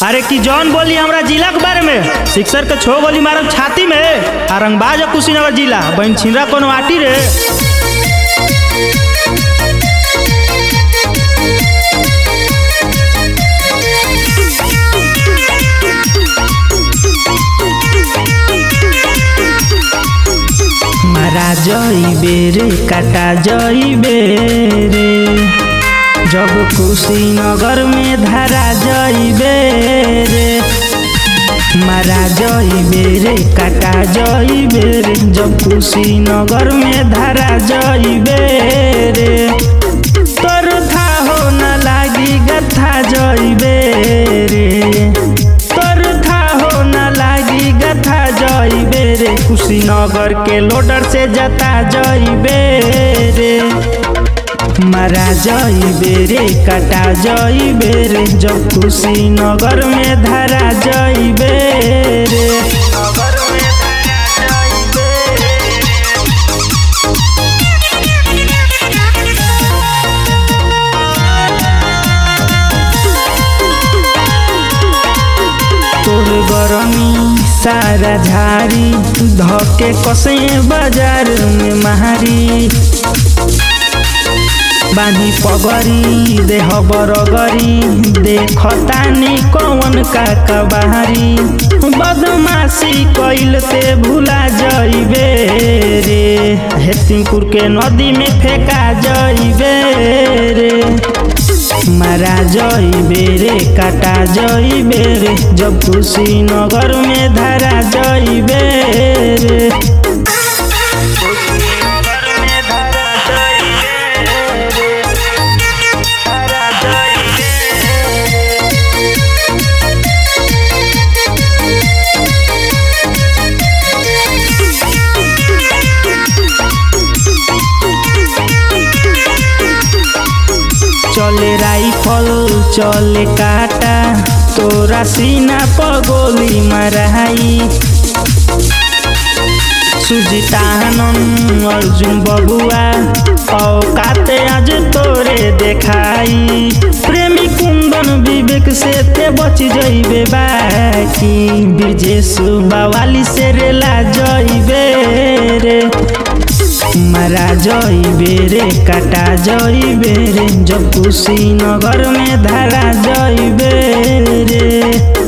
अरे की जौन बोली हमरा जिला के बारे में सिक्सर के 6 गोली मारब छाती में आ रंगबाज कुशीनगर जिला बहन छिंदरा कोनो आटी रे। मारा जइबे रे काटा जइबे रे जब कुशीनगर में धरा जइबे रे। मारा जइबे रे काटा जइबे रे जब कुशीनगर में धरा जइबे रे। तोर था हो न लागी गथा जइबे रे। तोर था हो न लागी गथा जइबे रे कुशीनगर के लोडर से जता जइबे रे। मारा जइबे रे काटा जइबे रे जब कुशीनगर में धरा जइबे रे। तोर गरमी सारा झारी धके कसे बाजार में महारी बानी पगरी देह बरगरी देखतानी कौन का कबारी। बदमाशी कइल ते भुला जइबे रे हेतिमपुर के नदी में फेंका जइबे रे। मारा जइबे रे काटा जइबे रे जब कुशीनगर में धरा जइबे रे। चले राइफल चले काटा तोरा सीना पर गोली माराई। सुजितानंद अर्जुन बबुआ औकाते आज तोरे देखाई। प्रेमी कुंदन विवेक से ते बच जइबे बाकी ब्रजेश बावाली से रेला जइबे रे। मारा जइबे रे काटा जइबे रे जब कुशीनगर में धरा जइबे रे।